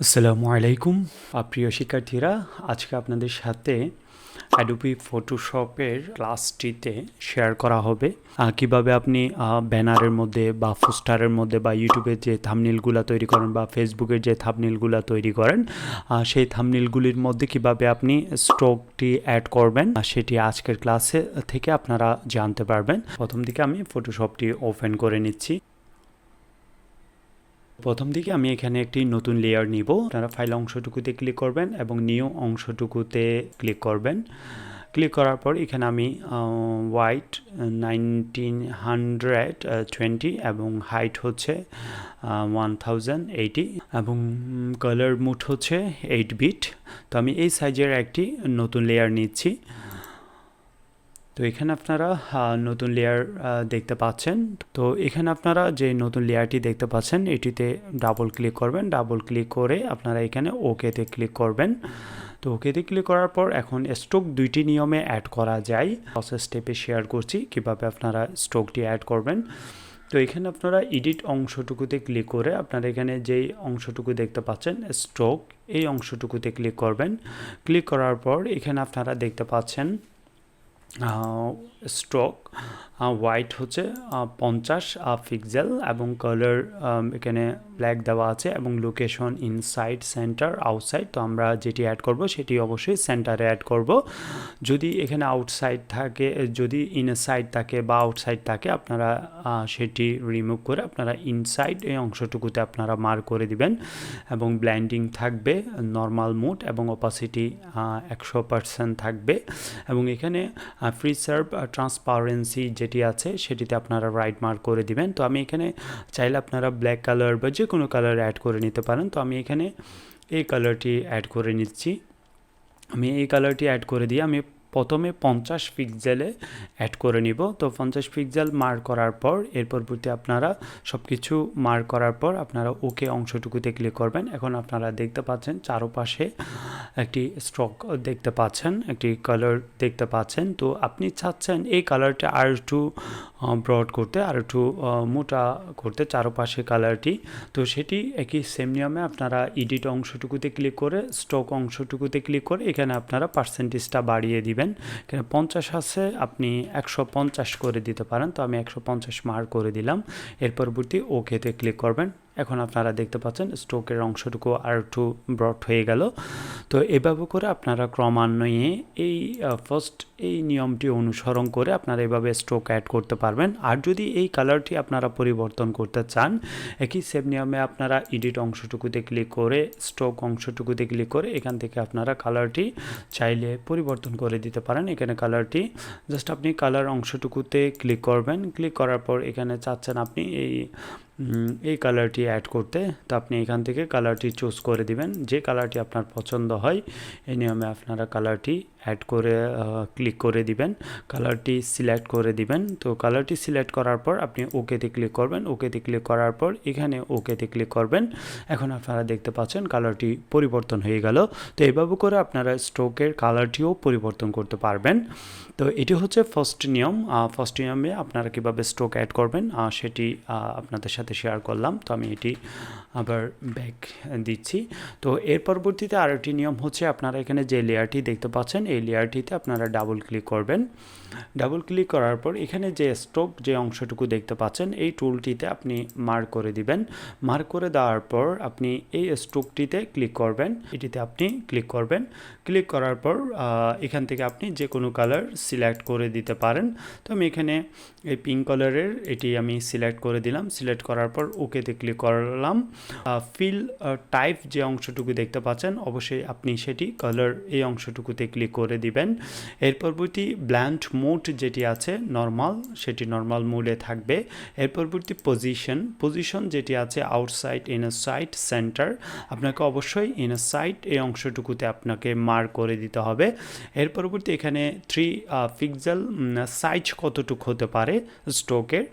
আসসালামু আলাইকুম প্রিয় শিক্ষার্থীরা, আজকে আপনাদের সাথে অ্যাডোবি ফটোশপের ক্লাসটিতে শেয়ার করা হবে কিভাবে আপনি ব্যানারের মধ্যে বা পোস্টারের মধ্যে বা ইউটিউবের যে থাম্বনেইলগুলো তৈরি করেন বা ফেসবুকের যে থাম্বনেইলগুলো তৈরি করেন সেই থাম্বনেইলগুলির মধ্যে কিভাবে আপনি স্ট্রোকটি অ্যাড করবেন সেটি আজকের ক্লাসে থেকে আপনারা জানতে পারবেন। প্রথম দিকে আমি ফটোশপটি ওপেন করে নিচ্ছি। প্রথম দিকে আমি এখানে একটি নতুন লেয়ার নিব। আপনারা ফাইল অংশটুকুতে ক্লিক করবেন এবং নিউ অংশটুকুতে ক্লিক করবেন। ক্লিক করার পর এখানে আমি হোয়াইট 1920 এবং হাইট হচ্ছে 1080 এবং কালার মোড হচ্ছে 8 বিট। তো আমি এই সাইজের একটি নতুন লেয়ার নিচ্ছি। তো এখানে আপনারা নতুন লেয়ার দেখতে পাচ্ছেন। তো এখানে আপনারা যে নতুন লেয়ারটি দেখতে পাচ্ছেন এটিতে ডাবল ক্লিক করবেন। ডাবল ক্লিক করে আপনারা এখানে ওকেতে ক্লিক করবেন। তো ওকেতে ক্লিক করার পর এখন স্ট্রোক দুইটি নিয়মে অ্যাড করা যায়। প্রসেস স্টেপে শেয়ার করছি কিভাবে আপনারা স্ট্রোকটি অ্যাড করবেন। তো এখানে আপনারা এডিট অংশটুকুতে ক্লিক করে আপনারা এখানে যেই অংশটুকু দেখতে পাচ্ছেন স্ট্রোক, এই অংশটুকুতে ক্লিক করবেন। ক্লিক করার পর এখানে আপনারা দেখতে পাচ্ছেন স্ট্রোক হোয়াইট হচ্ছে 50 পিক্সেল এবং কালার এখানে ব্ল্যাক দেওয়া আছে এবং লোকেশন ইনসাইড, সেন্টার, আউটসাইড। তো আমরা যেটি অ্যাড করব সেটি অবশ্যই সেন্টারে অ্যাড করব। যদি এখানে আউটসাইড থাকে, যদি ইনসাইড থাকে বা আউটসাইড থাকে আপনারা সেটি রিমুভ করে আপনারা ইনসাইড এই অংশটুকুতে আপনারা মার্ক করে দিবেন এবং ব্ল্যান্ডিং থাকবে নর্মাল মোড এবং অপাসিটি 100% থাকবে এবং এখানে ফ্রি সার্ভ ট্রান্সপারেন্সি যেটি আছে সেটিতে আপনারা রাইট মার্ক করে দিবেন। তো আমি এখানে চাইলে আপনারা ব্ল্যাক কালার বা যে কোনো কালার অ্যাড করে নিতে পারেন। তো আমি এখানে এই কালারটি অ্যাড করে নিচ্ছি। আমি এই কালারটি অ্যাড করে দিয়ে আমি প্রথমে 50 পিক্সেলে অ্যাড করে নিব। তো 50 পিক্সেল মার্ক করার পর এর পরবর্তী আপনারা সব কিছু মার্ক করার পর আপনারা ওকে অংশটুকুতে ক্লিক করবেন। এখন আপনারা দেখতে পাচ্ছেন চারপাশে একটি স্ট্রোক দেখতে পাচ্ছেন, একটি কালার দেখতে পাচ্ছেন। তো আপনি চাচ্ছেন এই কালারটা আর একটু ব্রড করতে, আর একটু মোটা করতে চারপাশে কালারটি। তো সেটি একই সেম নিয়মে আপনারা এডিট অংশটুকুতে ক্লিক করে স্ট্রোক অংশটুকুতে ক্লিক করে এখানে আপনারা পার্সেন্টেজটা বাড়িয়ে দিবেন। এখানে 50 আছে, আপনি 150 করে দিতে পারেন। তো আমি 150 মার্ক করে দিলাম। এর পরবর্তী ওকেতে ক্লিক করবেন। এখন আপনারা দেখতে পাচ্ছেন স্ট্রোকের অংশটুকু আর একটু ব্রড হয়ে গেল। তো এভাবে করে আপনারা ক্রমান্বয়ে এই ফার্স্ট এই নিয়মটি অনুসরণ করে আপনারা এভাবে স্ট্রোক অ্যাড করতে পারবেন। আর যদি এই কালারটি আপনারা পরিবর্তন করতে চান একই সেম নিয়মে আপনারা এডিট অংশটুকুতে ক্লিক করে স্ট্রোক অংশটুকুতে ক্লিক করে এখান থেকে আপনারা কালারটি চাইলে পরিবর্তন করে দিতে পারেন। এখানে কালারটি জাস্ট আপনি কালার অংশটুকুতে ক্লিক করবেন। ক্লিক করার পর এখানে চাচ্ছেন আপনি এই কালারটি অ্যাড করতে। তো আপনি এখান থেকে কালারটি চুজ করে দিবেন, যে কালারটি আপনার পছন্দ হয় এই নিয়মে আপনারা কালারটি অ্যাড করে ক্লিক করে দিবেন, কালারটি সিলেক্ট করে দিবেন। তো কালারটি সিলেক্ট করার পর আপনি ওকেতে ক্লিক করবেন। ওকেতে ক্লিক করার পর এখানে ওকেতে ক্লিক করবেন। এখন আপনারা দেখতে পাচ্ছেন কালারটি পরিবর্তন হয়ে গেল। তো এইভাবে করে আপনারা স্ট্রোকের কালারটিও পরিবর্তন করতে পারবেন। তো এটি হচ্ছে ফার্স্ট নিয়ম। ফার্স্ট নিয়মে আপনারা কীভাবে স্ট্রোক অ্যাড করবেন সেটি আপনাদের সাথে শেয়ার করলাম। তো আমি এটি আবার ব্যাক দিচ্ছি। তো এর পরবর্তীতে আরেকটি নিয়ম হচ্ছে আপনারা এখানে যে লেয়ারটি দেখতে পাচ্ছেন এই লেয়ারটিতে আপনারা ডাবল ক্লিক করবেন। ডাবল ক্লিক করার পর এখানে যে স্ট্রোক যে অংশটুকু দেখতে পাচ্ছেন এই টুলটিতে আপনি মার্ক করে দিবেন। মার্ক করে দেওয়ার পর আপনি এই স্ট্রোকটিতে ক্লিক করবেন, এটিতে আপনি ক্লিক করবেন। ক্লিক করার পর এখান থেকে আপনি যে কোনো কালার সিলেক্ট করে দিতে পারেন। তো আমি এখানে এই পিঙ্ক কালারের এটি আমি সিলেক্ট করে দিলাম। সিলেক্ট করার পর ওকেতে ক্লিক করলাম। ফিল টাইপ যে অংশটুকু দেখতে পাচ্ছেন অবশ্যই আপনি সেটি কালার এই অংশটুকুতে ক্লিক করে দিবেন। এর পরবর্তী ব্ল্যান্ড মোড যেটি আছে নর্মাল, সেটি নর্মাল মোডে থাকবে। এর পরবর্তী পজিশন যেটি আছে আউটসাইড, ইনার সাইড, সেন্টার, আপনাকে অবশ্যই ইনার সাইড এই অংশটুকুতে আপনাকে মার্ক করে দিতে হবে। এর পরবর্তী এখানে 3 পিক্সেল সাইজ কতটুকু হতে পারে স্ট্রোকের,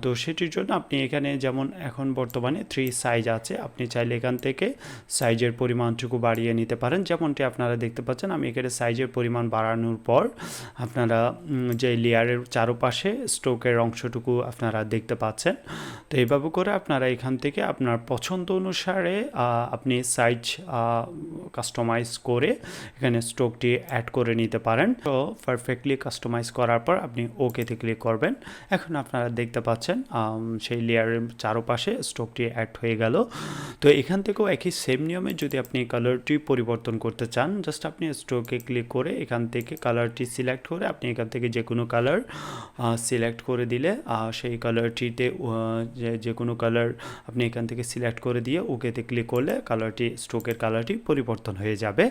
তো সেটির জন্য আপনি এখানে যেমন এখন বর্তমানে 3 সাইজ আছে, আপনি চাইলে এখান থেকে সাইজের পরিমাণটুকু বাড়িয়ে নিতে পারেন। যেমনটি আপনারা দেখতে পাচ্ছেন আমি এখানে সাইজ সাইজের পরিমাণ বাড়ানোর পর আপনারা যে লেয়ারের চারপাশে স্ট্রোকের অংশটুকু আপনারা দেখতে পাচ্ছেন। তো এইভাবে করে আপনারা এখান থেকে আপনার পছন্দ অনুসারে আপনি সাইজ কাস্টমাইজ করে এখানে স্ট্রোকটি অ্যাড করে নিতে পারেন। তো পারফেক্টলি কাস্টমাইজ করার পর আপনি ওকেতে ক্লিক করবেন। এখন আপনারা দেখতে পাচ্ছেন সেই লেয়ারের চারপাশে স্ট্রোকটি অ্যাড হয়ে গেল। তো এখান থেকেও একই সেম নিয়মে যদি আপনি কালারটি পরিবর্তন করতে চান, জাস্ট আপনি স্ট্রোকে ক্লিক করে এখান থেকে কালারটি সিলেক্ট করে আপনি এখান থেকে যে কোনো কালার সিলেক্ট করে দিলে সেই কালারটিতে যে কোনো কালার আপনি এখান থেকে সিলেক্ট করে দিয়ে ওকেতে ক্লিক করলে কালারটি স্ট্রোকের কালারটি পরিবর্তন হয়ে যাবে।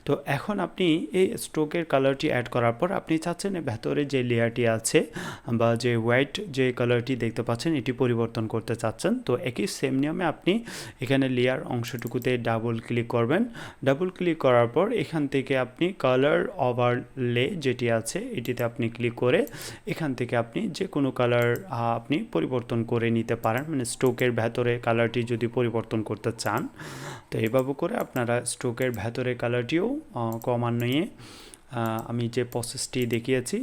তো এখন আপনি এই স্ট্রোকের কালারটি অ্যাড করার পর আপনি চাচ্ছেন ভেতরে যে লেয়ারটি আছে বা যে হোয়াইট যে কালারটি দেখতে পাচ্ছেন এটি পরিবর্তন করতে চাচ্ছেন। তো একই সেম নিয়মে আপনি এখানে লেয়ার অংশটুকুতে ডাবল ক্লিক করবেন। ডাবল ক্লিক করার পর এখান থেকে আপনি কালার ওভারলে যেটি আছে এটিতে আপনি ক্লিক করে এখান থেকে আপনি যে কোনো কালার আপনি পরিবর্তন করে নিতে পারেন, মানে স্ট্রোকের ভেতরে কালারটি যদি পরিবর্তন করতে চান। তো এইভাবে করে আপনারা স্ট্রোকের ভেতরে কালারটিও ক্রমান্বয়ে আমি যে প্রসেসটি দেখিয়েছি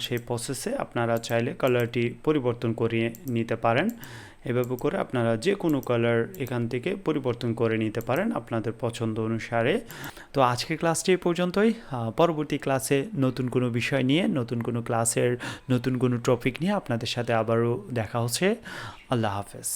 সেই প্রসেসে আপনারা চাইলে কালারটি পরিবর্তন করিয়ে নিতে পারেন। এভাবে করে আপনারা যে কোনো কালার এখান থেকে পরিবর্তন করে নিতে পারেন আপনাদের পছন্দ অনুসারে। তো আজকের ক্লাসটি এই পর্যন্তই। পরবর্তী ক্লাসে নতুন কোনো বিষয় নিয়ে, নতুন কোনো ক্লাসের নতুন কোনো টপিক নিয়ে আপনাদের সাথে আবারও দেখা হচ্ছে। আল্লাহ হাফেজ।